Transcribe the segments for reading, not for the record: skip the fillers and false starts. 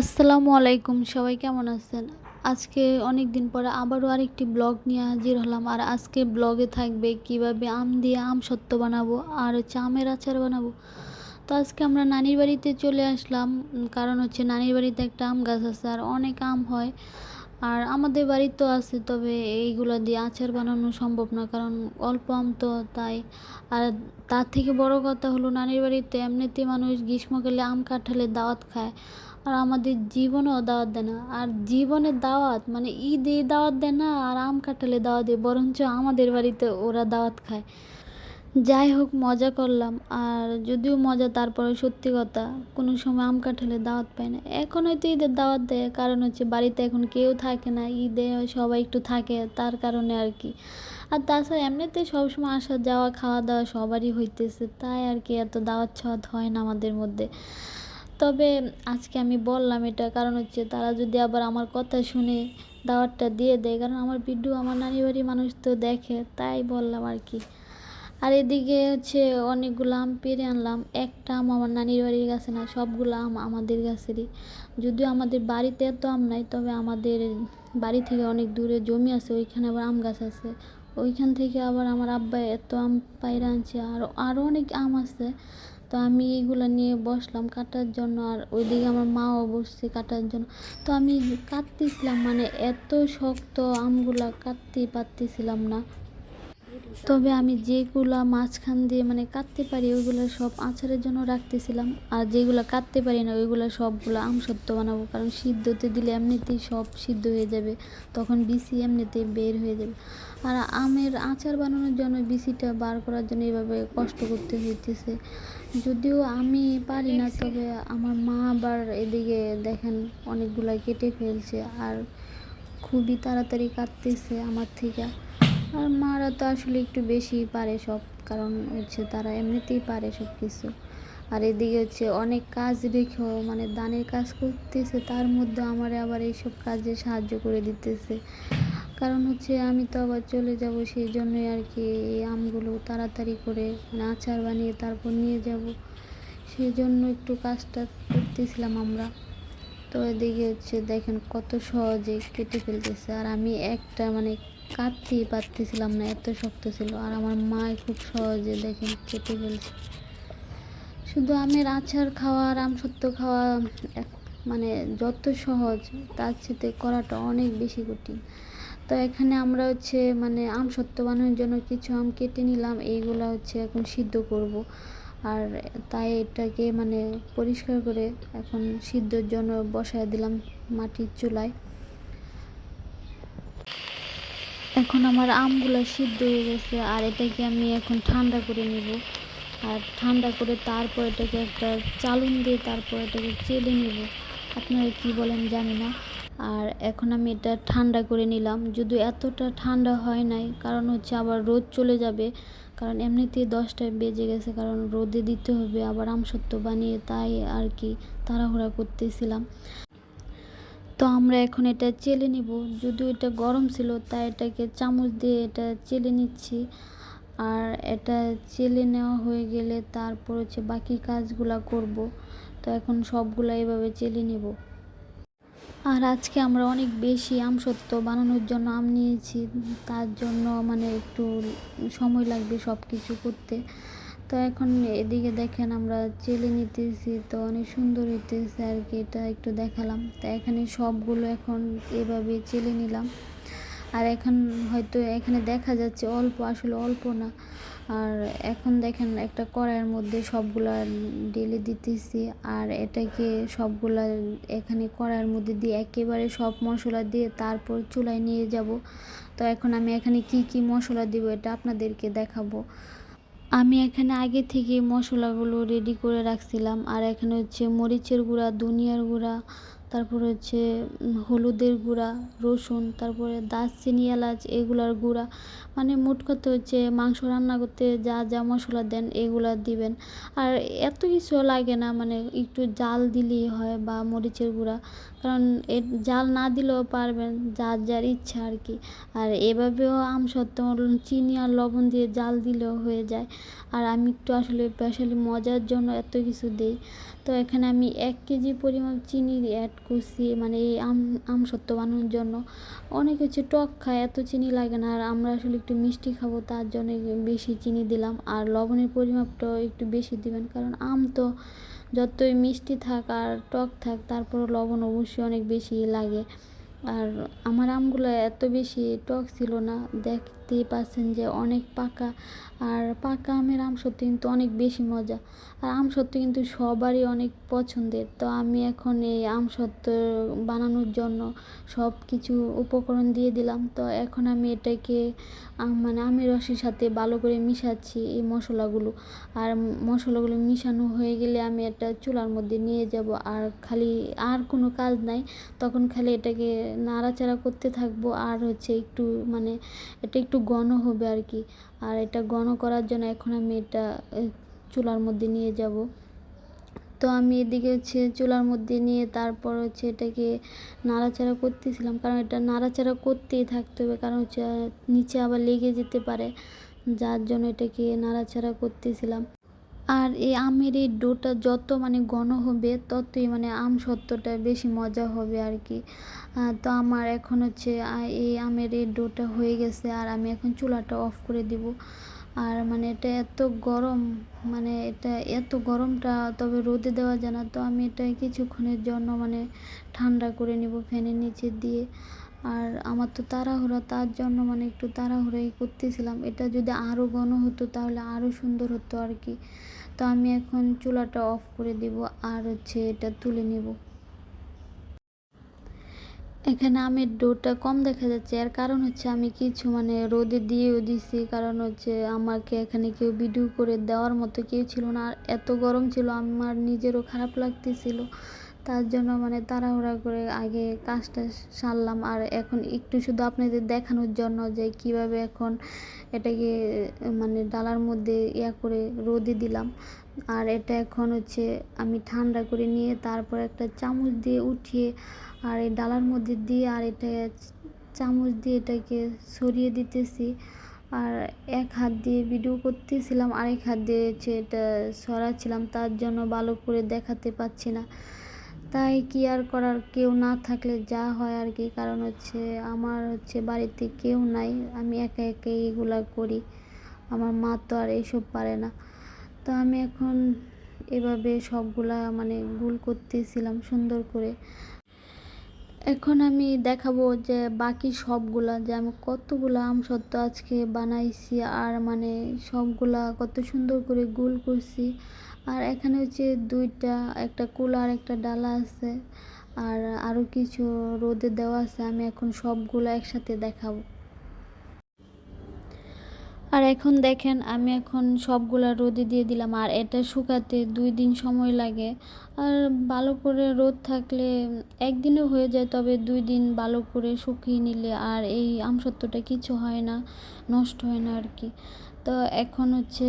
আসসালামু আলাইকুম, সবাই কেমন আছেন? আজকে অনেক দিন পরে আবারও আরেকটি ব্লগ নিয়ে হাজির হলাম। আর আজকে ব্লগে থাকবে কিভাবে আম দিয়ে আমসত্ত্ব বানাবো আর আমের আচার বানাবো। তো আজকে আমরা নানির বাড়িতে চলে আসলাম। কারণ হচ্ছে নানির বাড়িতে একটা আম গাছ আছে আর অনেক আম হয়। আর আমাদের বাড়িতেও আছে, তবে এইগুলো দিয়ে আচার বানানো সম্ভব না, কারণ অল্প আম তো তাই। আর তার থেকে বড় কথা হলো, নানির বাড়িতে এমনিতে মানুষ গ্রীষ্মকালে আম কাঁঠালের দাওয়াত খায়, আর আমাদের জীবনেও দাওয়াত দেয় না। আর জীবনের দাওয়াত মানে ঈদে দাওয়াত দেয় না, আর আম কাঁঠালের দাওয়াত দেয়, বরঞ্চ আমাদের বাড়িতে ওরা দাওয়াত খায়। যাই হোক, মজা করলাম। আর যদিও মজা, তারপরে সত্যি কথা, কোনো সময় আম কাঁঠালের দাওয়াত পাই না। এখন হয়তো ঈদের দাওয়াত দেয়, কারণ হচ্ছে বাড়িতে এখন কেউ থাকে না, ঈদে সবাই একটু থাকে তার কারণে আর কি। আর তাছাড়া এমনিতে সবসময় আসা যাওয়া খাওয়া দাওয়া সবারই হইতেছে, তাই আর কি এত দাওয়াত ছাওয়াত হয় না আমাদের মধ্যে। তবে আজকে আমি বললাম এটা, কারণ হচ্ছে তারা যদি আবার আমার কথা শুনে দাওয়াতটা দিয়ে দেয়, কারণ আমার ভিডিও আমার নানির বাড়ির মানুষ তো দেখে, তাই বললাম আর কি। আর এদিকে হচ্ছে অনেকগুলো আম পেড়ে আনলাম। একটা আম আমার নানির বাড়ির গাছে না, সবগুলো আম আমাদের গাছেরই। যদিও আমাদের বাড়িতে এত আম নাই, তবে আমাদের বাড়ি থেকে অনেক দূরে জমি আছে, ওইখানে আবার আম গাছ আছে। ওইখান থেকে আবার আমার আব্বা এত আম পাইরা আনছে, আর আরও অনেক আম আছে। তো আমি এইগুলো নিয়ে বসলাম কাটার জন্য, আর ওইদিকে আমার মাও বসছে কাটার জন্য। তো আমি কাটতেছিলাম, মানে এত শক্ত আমগুলা, কাটতেই পারতেছিলাম না। তবে আমি যেগুলা মাঝখান দিয়ে মানে কাটতে পারি ওইগুলো সব আচারের জন্য রাখতেছিলাম, আর যেগুলো কাটতে পারি না ওইগুলো সবগুলো আমসত্ত্ব বানাবো, কারণ সিদ্ধতে দিলে এমনিতেই সব সিদ্ধ হয়ে যাবে, তখন বিচি এমনিতেই বের হয়ে যাবে। আর আমের আচার বানানোর জন্য বিচিটা বার করার জন্য এইভাবে কষ্ট করতে হইতেছে। যদিও আমি পারি না, তবে আমার মা আবার এদিকে দেখেন অনেকগুলা কেটে ফেলছে, আর খুবই তাড়াতাড়ি কাটতেছে আমার থেকে। আর মারা তো আসলে একটু বেশি পারে সব, কারণ হচ্ছে তারা এমনিতেই পারে সব কিছু। আর এদিকে হচ্ছে অনেক কাজ রেখেও মানে দানের কাজ করতেছে, তার মধ্যে আমার আবার এইসব কাজে সাহায্য করে দিতেছে। কারণ হচ্ছে আমি তো আবার চলে যাব, সেই জন্যই আর কি এই আমগুলো তাড়াতাড়ি করে মানে আচার বানিয়ে তারপর নিয়ে যাব, সেই জন্য একটু কাজটা করতেছিলাম আমরা। তো এদিকে হচ্ছে দেখেন কত সহজে কেটে ফেলতেছে, আর আমি একটা মানে কাটতেই পারতেছিলাম না, এত শক্ত ছিল। আর আমার মা খুব সহজে দেখেন কেটে ফেলছে। শুধু আমের আচার খাওয়া আর আমসত্ত্ব খাওয়া মানে যত সহজ, তার সাথে করাটা অনেক বেশি কঠিন। তো এখানে আমরা হচ্ছে মানে আমসত্ত্ব বানানোর জন্য কিছু আম কেটে নিলাম, এইগুলা হচ্ছে এখন সিদ্ধ করব। আর তাই এটাকে মানে পরিষ্কার করে এখন সিদ্ধর জন্য বসায় দিলাম মাটির চুলায়। এখন আমার আমগুলো সিদ্ধ হয়ে গেছে, আর এটাকে আমি এখন ঠান্ডা করে নিব। আর ঠান্ডা করে তারপর এটাকে একটা চালুন দিয়ে তারপর এটাকে চেলে নিব, আপনারা কি বলেন জানি না। আর এখন আমি এটা ঠান্ডা করে নিলাম, যদিও এতটা ঠান্ডা হয় নাই, কারণ হচ্ছে আবার রোদ চলে যাবে, কারণ এমনিতেই 10টায় বেজে গেছে, কারণ রোদে দিতে হবে আবার আমসত্ত্ব বানিয়ে, তাই আর কি তাড়াহুড়া করতেছিলাম। তো আমরা এখন এটা চেলে নিব, যদিও এটা গরম ছিল তাই এটাকে চামচ দিয়ে এটা চেলে নিচ্ছি। আর এটা চেলে নেওয়া হয়ে গেলে তারপর হচ্ছে বাকি কাজগুলা করব। তো এখন সবগুলা এভাবে চেলে নিব। আর আজকে আমরা অনেক বেশি আমসত্ত্ব বানানোর জন্য আম নিয়েছি, তার জন্য মানে একটু সময় লাগবে সব কিছু করতে। তো এখন এদিকে দেখেন আমরা চেলে নিতেছি, তো অনেক সুন্দর হইতেছে আর কি, এটা একটু দেখালাম। তো এখানে সবগুলো এখন এভাবে চেলে নিলাম। আর এখন হয়তো এখানে দেখা যাচ্ছে অল্প, আসলে অল্প না। আর এখন দেখেন একটা কড়াইয়ের মধ্যে সবগুলা ঢেলে দিতেছি, আর এটাকে সবগুলা এখানে কড়াইয়ের মধ্যে দিয়ে একেবারে সব মশলা দিয়ে তারপর চুলায় নিয়ে যাব। তো এখন আমি এখানে কি কি মশলা দিব এটা আপনাদেরকে দেখাবো। আমি এখানে আগে থেকে মশলাগুলো রেডি করে রাখছিলাম, আর এখানে হচ্ছে মরিচের গুঁড়া, ধনিয়ার গুঁড়া, তারপর হচ্ছে হলুদের গুঁড়া, রসুন, তারপরে দারচিনি, এলাচ এগুলার গুঁড়া, মানে মোট কথা হচ্ছে মাংস রান্না করতে যা যা মশলা দেন এগুলা দিবেন। আর এত কিছু লাগে না, মানে একটু জাল দিলেই হয়, বা মরিচের গুঁড়া, কারণ এর জাল না দিলেও পারবেন, যার যার ইচ্ছা আর কি। আর এভাবেও আমসত্ত্ব চিনি আর লবণ দিয়ে জাল দিলেও হয়ে যায়। আর আমি একটু আসলে স্পেশালি মজার জন্য এত কিছু দিই। তো এখানে আমি 1 কেজি পরিমাণ চিনি অ্যাড করছি, মানে এই আমসত্ত্ব বানানোর জন্য। অনেকে হচ্ছে টক খায়, এত চিনি লাগে না, আর আমরা আসলে একটু মিষ্টি খাবো, তার জন্য বেশি চিনি দিলাম। আর লবণের পরিমাপটাও একটু বেশি দিবেন, কারণ আম তো যতই মিষ্টি থাক আর টক থাক, তারপর লবণ অবশ্যই অনেক বেশি লাগে। আর আমার আমগুলো এত বেশি টক ছিল না, দেখতেই পাচ্ছেন যে অনেক পাকা। আর পাকা আমের আমসত্ত্ব কিন্তু অনেক বেশি মজা। আর আমসত্ত্ব কিন্তু সবারই অনেক পছন্দের। তো আমি এখন এই আমসত্ত্ব বানানোর জন্য সব কিছু উপকরণ দিয়ে দিলাম। তো এখন আমি এটাকে মানে আমের রসের সাথে ভালো করে মিশাচ্ছি এই মশলাগুলো। আর মশলাগুলো মিশানো হয়ে গেলে আমি এটা চুলার মধ্যে নিয়ে যাব। আর খালি আর কোনো কাজ নাই, তখন খালি এটাকে নাড়াচাড়া করতে থাকবো। আর হচ্ছে একটু মানে এটা একটু ঘন হবে আর কি। আর এটা ঘন করার জন্য এখন আমি এটা চুলার মধ্যে নিয়ে যাব। তো আমি এদিকে হচ্ছে চুলার মধ্যে নিয়ে তারপর হচ্ছে এটাকে নাড়াচাড়া করতেছিলাম, কারণ এটা নাড়াচাড়া করতেই থাকতে হবে, কারণ হচ্ছে নিচে আবার লেগে যেতে পারে, যার জন্য এটাকে নাড়াচাড়া করতেছিলাম। আর এই আমের এই ডোটা যত মানে ঘন হবে, ততই মানে আমসত্ত্বটা বেশি মজা হবে আর কি। তো আমার এখন হচ্ছে এই আমের এই ডোটা হয়ে গেছে, আর আমি এখন চুলাটা অফ করে দিব। আর মানে এটা এত গরম, মানে এটা এত গরমটা তবে রোদে দেওয়া যায় না, তো আমি এটা কিছুক্ষণের জন্য মানে ঠান্ডা করে নিব ফ্যানের নিচে দিয়ে। আর আমার তো তাড়াহুড়া, তার জন্য মানে একটু তাড়াহুড়াই করতেছিলাম। এটা যদি আরও ঘন হতো তাহলে আরও সুন্দর হতো আর কি। তো আমি এখন চুলাটা অফ করে দিব, আর হচ্ছে এটা তুলে নেব। এখানে আমের ডোটা কম দেখা যাচ্ছে, এর কারণ হচ্ছে আমি কিছু মানে রোদে দিয়েও দিছি, কারণ হচ্ছে আমাকে এখানে কেউ ভিডিও করে দেওয়ার মতো কেউ ছিল না। আর এত গরম ছিল, আমার নিজেরও খারাপ লাগতেছিল, তার জন্য মানে তাড়াহুড়া করে আগে কাজটা সারলাম। আর এখন একটু শুধু আপনাদের দেখানোর জন্য যে কিভাবে এখন এটাকে মানে ডালার মধ্যে করে রোদে দিলাম। আর এটা এখন হচ্ছে আমি ঠান্ডা করে নিয়ে তারপর একটা চামচ দিয়ে উঠিয়ে আর এই ডালার মধ্যে দিয়ে, আর এটা চামচ দিয়ে এটাকে সরিয়ে দিতেছি। আর এক হাত দিয়ে ভিডিও করতেছিলাম, আরেক হাত দিয়ে হচ্ছে এটা সরাচ্ছিলাম, তার জন্য ভালো করে দেখাতে পাচ্ছি না। তাই কি আর করার, কেউ না থাকলে যা হয় আর কি। কারণ হচ্ছে আমার হচ্ছে বাড়িতে কেউ নাই, আমি একা একাই এগুলা করি, আমার মা তো আর এইসব পারে না। তো আমি এখন এভাবে সবগুলা মানে গোল করতেছিলাম সুন্দর করে। এখন আমি দেখাবো যে বাকি সবগুলা, যে আমি কতগুলা আমসত্ত্ব আজকে বানাইছি, আর মানে সবগুলা কত সুন্দর করে গোল করছি। আর এখানে হচ্ছে দুইটা, একটা কুলা আর একটা ডালা আছে, আর আরও কিছু রোদে দেওয়া আছে। আমি এখন সবগুলা একসাথে দেখাবো। আর এখন দেখেন আমি এখন সবগুলা রোদে দিয়ে দিলাম, আর এটা শুকাতে 2 দিন সময় লাগে। আর ভালো করে রোদ থাকলে একদিনেও হয়ে যায়, তবে 2 দিন ভালো করে শুকিয়ে নিলে আর এই আমসত্ত্বটা কিছু হয় না, নষ্ট হয় না আর কি। তো এখন হচ্ছে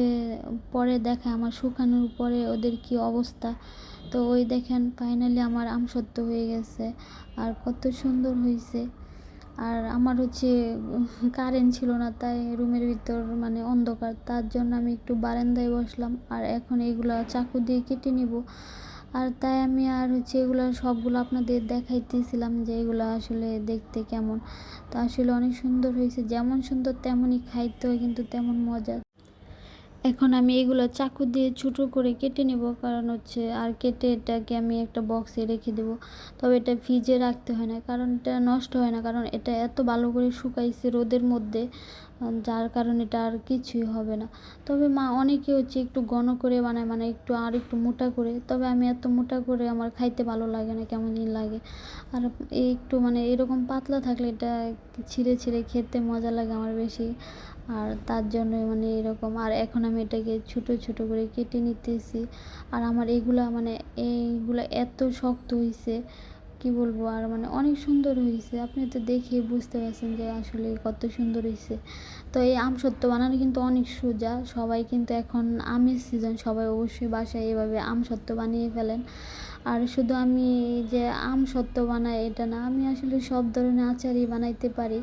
পরে দেখা আমার শুকানোর পরে ওদের কি অবস্থা। তো ওই দেখেন ফাইনালি আমার আমসত্ত্ব হয়ে গেছে, আর কত সুন্দর হয়েছে। আর আমার হচ্ছে কারেন্ট ছিল না, তাই রুমের ভিতর মানে অন্ধকার, তার জন্য আমি একটু বারান্দায় বসলাম। আর এখন এগুলা চাকু দিয়ে কেটে নিব। আর তাই আমি আর হচ্ছে এগুলো সবগুলো আপনাদের দেখাইতেছিলাম যে এগুলো আসলে দেখতে কেমন। তো আসলে অনেক সুন্দর হয়েছে, যেমন সুন্দর তেমনই খাইতে হয়, কিন্তু তেমন মজা। এখন আমি এগুলো চাকু দিয়ে ছোটো করে কেটে নেব, কারণ হচ্ছে আর কেটে এটাকে আমি একটা বক্সে রেখে দেবো। তবে এটা ফ্রিজে রাখতে হয় না, কারণ এটা নষ্ট হয় না, কারণ এটা এত ভালো করে শুকাইছে রোদের মধ্যে, যার কারণে এটা আর কিছুই হবে না। তবে মা অনেকে হচ্ছে একটু ঘন করে বানায়, মানে একটু আর একটু মোটা করে, তবে আমি এত মোটা করে আমার খাইতে ভালো লাগে না, কেমন জানি লাগে। আর এই একটু মানে এরকম পাতলা থাকলে এটা ছিঁড়ে ছিঁড়ে খেতে মজা লাগে আমার বেশি। আর তার জন্য মানে এরকম। আর এখন আমি এটাকে ছোটো ছোটো করে কেটে নিতেছি। আর আমার এইগুলা এত শক্ত হয়েছে কি বলবো, আর মানে অনেক সুন্দর হয়েছে, আপনি তো দেখে বুঝতে পারছেন যে আসলে কত সুন্দর হয়েছে। তো এই আমসত্ত্ব বানানো কিন্তু অনেক সোজা, সবাই কিন্তু এখন আমের সিজন, সবাই অবশ্যই বাসায় এভাবে আমসত্ত্ব বানিয়ে ফেলেন। আর শুধু আমি যে আমসত্ত্ব বানাই এটা না, আমি আসলে সব ধরনের আচারই বানাইতে পারি।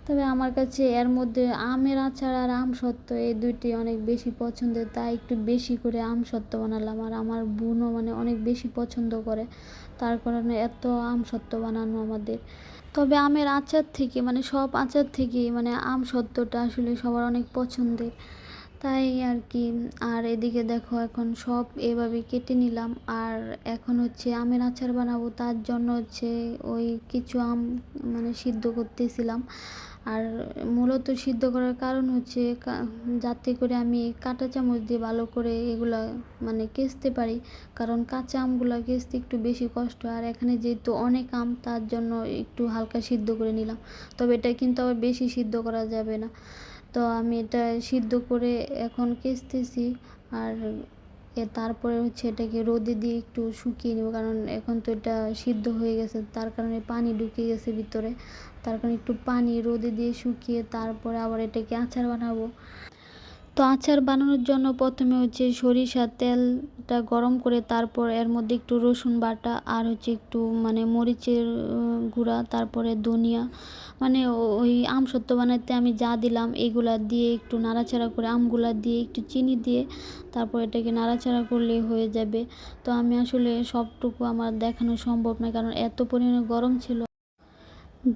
তবে আমার কাছে এর মধ্যে আমের আচার আর আমসত্ত্ব এই দুইটি অনেক বেশি পছন্দের, তাই একটু বেশি করে আমসত্ত্ব বানালাম। আর আমার বোনও মানে অনেক বেশি পছন্দ করে, তার কারণে এত আমসত্ত্ব বানানো আমাদের। তবে আমের আচার থেকে মানে সব আচার থেকেই মানে আমসত্ত্বটা আসলে সবার অনেক পছন্দের, তাই আর কি। আর এদিকে দেখো এখন সব এভাবে কেটে নিলাম, আর এখন হচ্ছে আমের আচার বানাবো। তার জন্য হচ্ছে ওই কিছু আম মানে সিদ্ধ করতেছিলাম। আর মূলত সিদ্ধ করার কারণ হচ্ছে যাতে করে আমি কাঁটা চামচ দিয়ে ভালো করে এগুলা মানে কেচতে পারি, কারণ কাঁচা আমগুলা কেচতে একটু বেশি কষ্ট। আর এখানে যেহেতু অনেক আম, তার জন্য একটু হালকা সিদ্ধ করে নিলাম। তবে এটা কিন্তু আবার বেশি সিদ্ধ করা যাবে না। তো আমি এটা সিদ্ধ করে এখন কেচতেছি। আর তারপরে হচ্ছে এটাকে রোদে দিয়ে একটু শুকিয়ে নেব, কারণ এখন তো এটা সিদ্ধ হয়ে গেছে, তার কারণে পানি ঢুকে গেছে ভিতরে। তার কারণে একটু পানি রোদে দিয়ে শুকিয়ে তারপরে আবার এটাকে আচার বানাবো। তো আচার বানানোর জন্য প্রথমে হচ্ছে সরিষার তেলটা গরম করে তারপর এর মধ্যে একটু রসুন বাটা আর হচ্ছে একটু মানে মরিচের গুঁড়া, তারপরে ধনিয়া, মানে ওই আমসত্ত্ব বানাতে আমি যা দিলাম এগুলা দিয়ে একটু নাড়াচাড়া করে, আমগুলা দিয়ে একটু চিনি দিয়ে তারপর এটাকে নাড়াচাড়া করলেই হয়ে যাবে। তো আমি আসলে সবটুকু আমার দেখানো সম্ভব না, কারণ এত পরিমাণে গরম ছিল,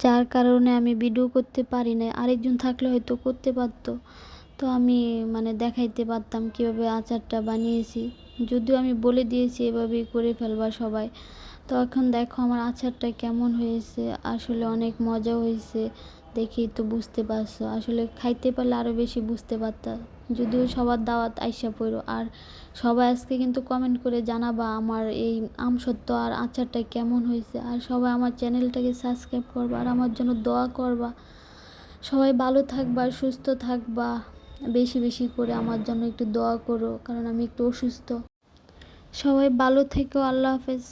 যার কারণে আমি ভিডিও করতে পারি না। আরেকজন থাকলে হয়তো করতে পারতো, তো আমি মানে দেখাইতে পারতাম কীভাবে আচারটা বানিয়েছি। যদিও আমি বলে দিয়েছি এভাবেই করে ফেলবা সবাই। তো এখন দেখো আমার আচারটা কেমন হয়েছে, আসলে অনেক মজা হয়েছে, দেখেই তো বুঝতে পারছো। আসলে খাইতে পারলে আরও বেশি বুঝতে পারতাম। যদিও সবার দাওয়াত আইসা পড়ো, আর সবাই আজকে কিন্তু কমেন্ট করে জানাবা আমার এই আমসত্ত্ব আর আচারটা কেমন হয়েছে। আর সবাই আমার চ্যানেলটাকে সাবস্ক্রাইব করবা আর আমার জন্য দোয়া করবা। সবাই ভালো থাকবা, সুস্থ থাকবা, বেশি বেশি করে আমার জন্য একটু দোয়া করো, কারণ আমি একটু অসুস্থ। সবাই ভালো থেকো, আল্লাহ হাফেজ।